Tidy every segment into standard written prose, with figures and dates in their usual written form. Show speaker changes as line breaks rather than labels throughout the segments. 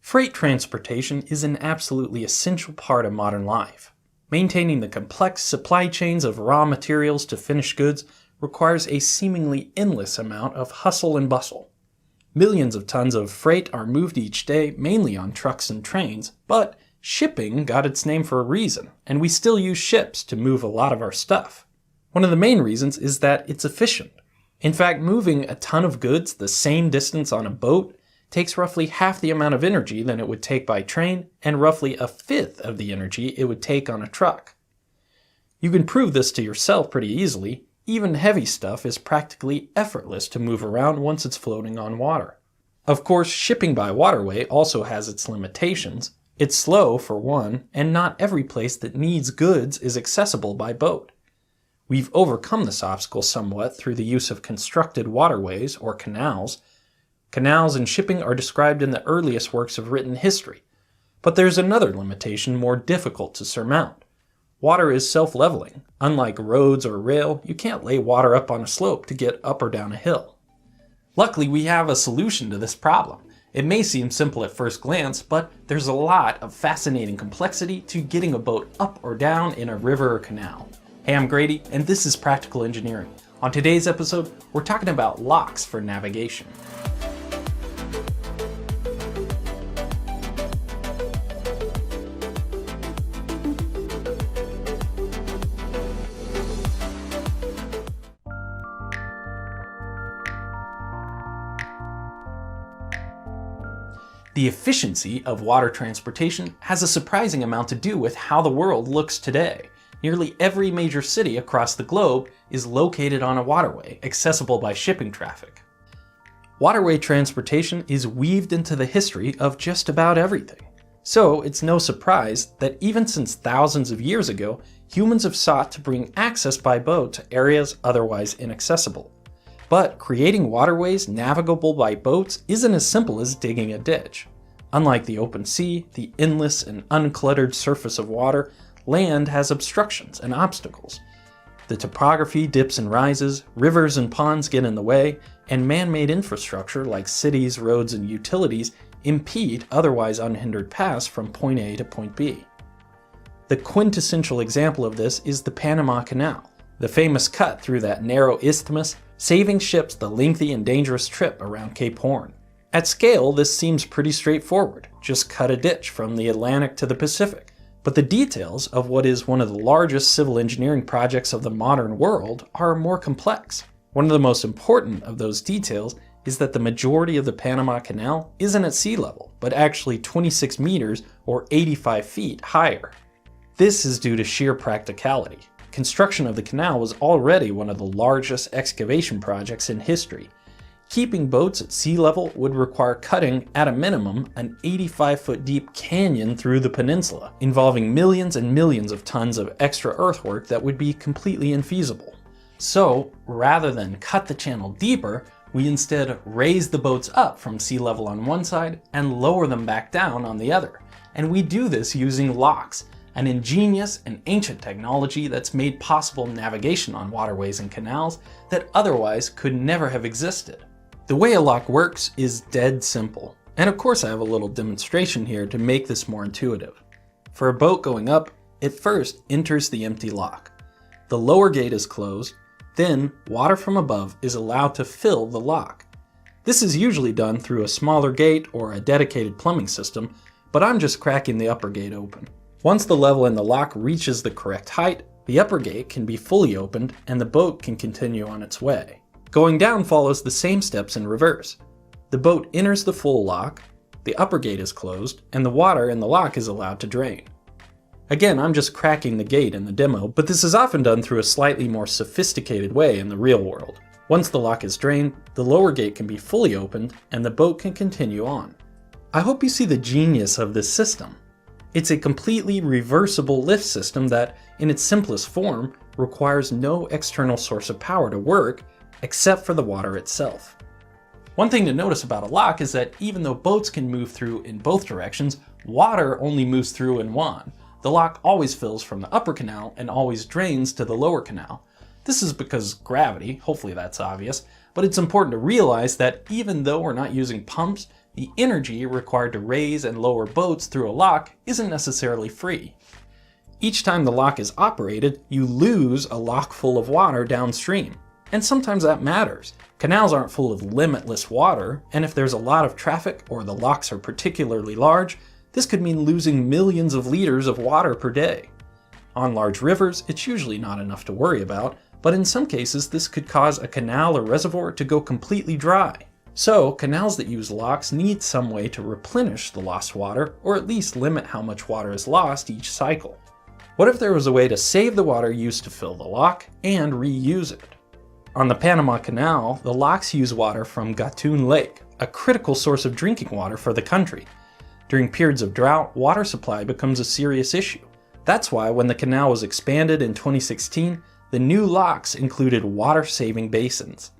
Freight transportation is an absolutely essential part of modern life. Maintaining the complex supply chains of raw materials to finished goods requires a seemingly endless amount of hustle and bustle. Millions of tons of freight are moved each day, mainly on trucks and trains, but shipping got its name for a reason, and we still use ships to move a lot of our stuff. One of the main reasons is that it's efficient. In fact, moving a ton of goods the same distance on a boat takes roughly half the amount of energy than it would take by train, and roughly a fifth of the energy it would take on a truck. You can prove this to yourself pretty easily. Even heavy stuff is practically effortless to move around once it's floating on water. Of course, shipping by waterway also has its limitations. It's slow, for one, and not every place that needs goods is accessible by boat. We've overcome this obstacle somewhat through the use of constructed waterways, or canals. Canals and shipping are described in the earliest works of written history. But there's another limitation more difficult to surmount. Water is self-leveling. Unlike roads or rail, you can't lay water up on a slope to get up or down a hill. Luckily, we have a solution to this problem. It may seem simple at first glance, but there's a lot of fascinating complexity to getting a boat up or down in a river or canal. Hey, I'm Grady, and this is Practical Engineering. On today's episode, we're talking about locks for navigation. The efficiency of water transportation has a surprising amount to do with how the world looks today. Nearly every major city across the globe is located on a waterway, accessible by shipping traffic. Waterway transportation is weaved into the history of just about everything. So it's no surprise that even since thousands of years ago, humans have sought to bring access by boat to areas otherwise inaccessible. But creating waterways navigable by boats isn't as simple as digging a ditch. Unlike the open sea, the endless and uncluttered surface of water, land has obstructions and obstacles. The topography dips and rises, rivers and ponds get in the way, and man-made infrastructure like cities, roads, and utilities impede otherwise unhindered paths from point A to point B. The quintessential example of this is the Panama Canal, the famous cut through that narrow isthmus, saving ships the lengthy and dangerous trip around Cape Horn. At scale, this seems pretty straightforward. Just cut a ditch from the Atlantic to the Pacific. But the details of what is one of the largest civil engineering projects of the modern world are more complex. One of the most important of those details is that the majority of the Panama Canal isn't at sea level, but actually 26 meters or 85 feet higher. This is due to sheer practicality. Construction of the canal was already one of the largest excavation projects in history. Keeping boats at sea level would require cutting, at a minimum, an 85-foot deep canyon through the peninsula, involving millions and millions of tons of extra earthwork that would be completely infeasible. So, rather than cut the channel deeper, we instead raise the boats up from sea level on one side and lower them back down on the other. And we do this using locks, an ingenious and ancient technology that's made possible navigation on waterways and canals that otherwise could never have existed. The way a lock works is dead simple, and of course I have a little demonstration here to make this more intuitive. For a boat going up, it first enters the empty lock. The lower gate is closed, then water from above is allowed to fill the lock. This is usually done through a smaller gate or a dedicated plumbing system, but I'm just cracking the upper gate open. Once the level in the lock reaches the correct height, the upper gate can be fully opened and the boat can continue on its way. Going down follows the same steps in reverse. The boat enters the full lock, the upper gate is closed, and the water in the lock is allowed to drain. Again, I'm just cracking the gate in the demo, but this is often done through a slightly more sophisticated way in the real world. Once the lock is drained, the lower gate can be fully opened and the boat can continue on. I hope you see the genius of this system. It's a completely reversible lift system that, in its simplest form, requires no external source of power to work, except for the water itself. One thing to notice about a lock is that even though boats can move through in both directions, water only moves through in one. The lock always fills from the upper canal and always drains to the lower canal. This is because gravity, hopefully that's obvious, but it's important to realize that even though we're not using pumps, the energy required to raise and lower boats through a lock isn't necessarily free. Each time the lock is operated, you lose a lock full of water downstream. And sometimes that matters. Canals aren't full of limitless water, and if there's a lot of traffic or the locks are particularly large, this could mean losing millions of liters of water per day. On large rivers, it's usually not enough to worry about, but in some cases this could cause a canal or reservoir to go completely dry. So, canals that use locks need some way to replenish the lost water, or at least limit how much water is lost each cycle. What if there was a way to save the water used to fill the lock and reuse it? On the Panama Canal, the locks use water from Gatun Lake, a critical source of drinking water for the country. During periods of drought, water supply becomes a serious issue. That's why when the canal was expanded in 2016, the new locks included water-saving basins.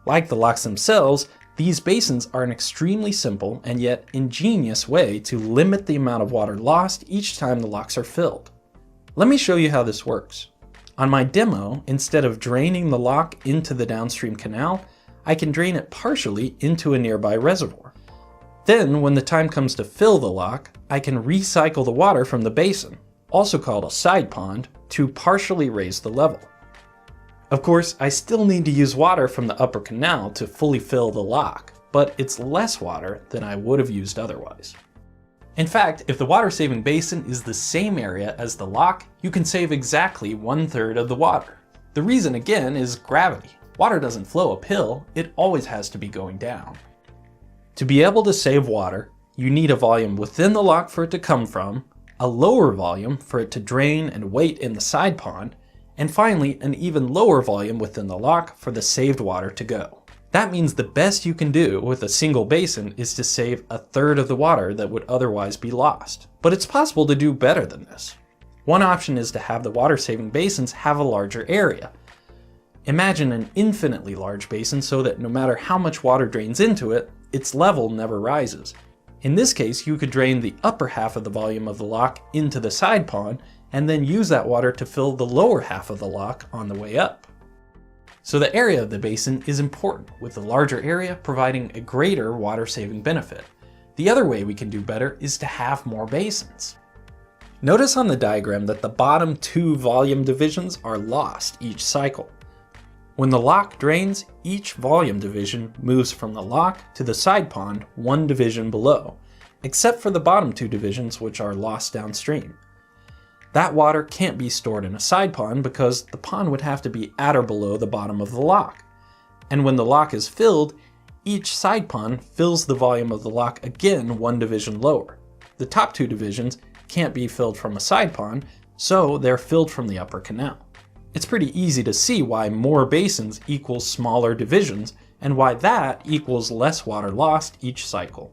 Like the locks themselves, these basins are an extremely simple and yet ingenious way to limit the amount of water lost each time the locks are filled. Let me show you how this works. On my demo, instead of draining the lock into the downstream canal, I can drain it partially into a nearby reservoir. Then, when the time comes to fill the lock, I can recycle the water from the basin, also called a side pond, to partially raise the level. Of course, I still need to use water from the upper canal to fully fill the lock, but it's less water than I would have used otherwise. In fact, if the water-saving basin is the same area as the lock, you can save exactly 1/3 of the water. The reason again is gravity. Water doesn't flow uphill, it always has to be going down. To be able to save water, you need a volume within the lock for it to come from, a lower volume for it to drain and wait in the side pond, and finally an even lower volume within the lock for the saved water to go. That means the best you can do with a single basin is to save 1/3 of the water that would otherwise be lost. But it's possible to do better than this. One option is to have the water-saving basins have a larger area. Imagine an infinitely large basin so that no matter how much water drains into it, its level never rises. In this case, you could drain the upper half of the volume of the lock into the side pond, and then use that water to fill the lower half of the lock on the way up. So the area of the basin is important, with the larger area providing a greater water-saving benefit. The other way we can do better is to have more basins. Notice on the diagram that the bottom 2 volume divisions are lost each cycle. When the lock drains, each volume division moves from the lock to the side pond 1 division below, except for the bottom 2 divisions which are lost downstream. That water can't be stored in a side pond because the pond would have to be at or below the bottom of the lock. And when the lock is filled, each side pond fills the volume of the lock again 1 division lower. The top 2 divisions can't be filled from a side pond, so they're filled from the upper canal. It's pretty easy to see why more basins equals smaller divisions, and why that equals less water lost each cycle.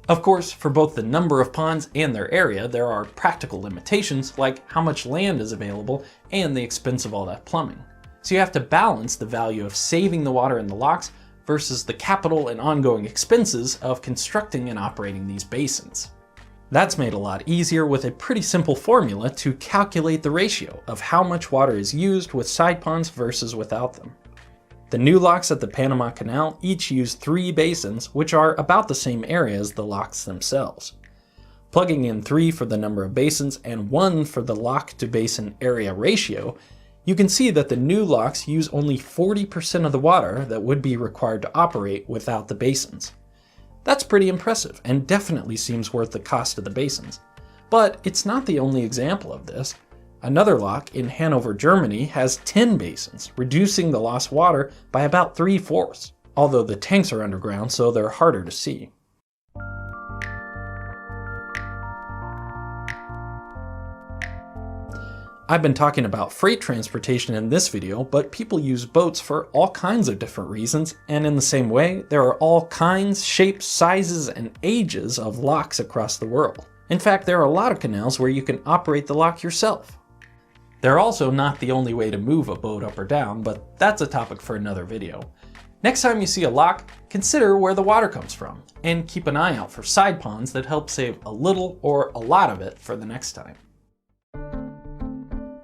Of course, for both the number of ponds and their area, there are practical limitations like how much land is available and the expense of all that plumbing. So you have to balance the value of saving the water in the locks versus the capital and ongoing expenses of constructing and operating these basins. That's made a lot easier with a pretty simple formula to calculate the ratio of how much water is used with side ponds versus without them. The new locks at the Panama Canal each use 3 basins, which are about the same area as the locks themselves. Plugging in 3 for the number of basins and 1 for the lock to basin area ratio, you can see that the new locks use only 40% of the water that would be required to operate without the basins. That's pretty impressive and definitely seems worth the cost of the basins. But it's not the only example of this. Another lock in Hanover, Germany has 10 basins, reducing the lost water by about 3/4, although the tanks are underground so they're harder to see. I've been talking about freight transportation in this video, but people use boats for all kinds of different reasons, and in the same way, there are all kinds, shapes, sizes, and ages of locks across the world. In fact, there are a lot of canals where you can operate the lock yourself. They're also not the only way to move a boat up or down, but that's a topic for another video. Next time you see a lock, consider where the water comes from, and keep an eye out for side ponds that help save a little or a lot of it for the next time.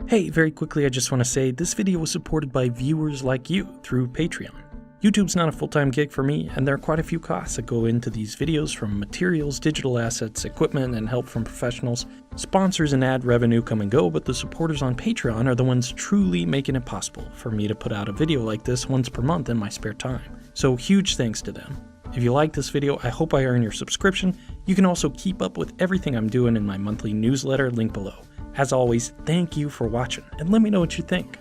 Hey, very quickly I just want to say this video was supported by viewers like you through Patreon. YouTube's not a full-time gig for me, and there are quite a few costs that go into these videos, from materials, digital assets, equipment, and help from professionals. Sponsors and ad revenue come and go, but the supporters on Patreon are the ones truly making it possible for me to put out a video like this once per month in my spare time. So huge thanks to them. If you like this video, I hope I earn your subscription. You can also keep up with everything I'm doing in my monthly newsletter, link below. As always, thank you for watching, and let me know what you think.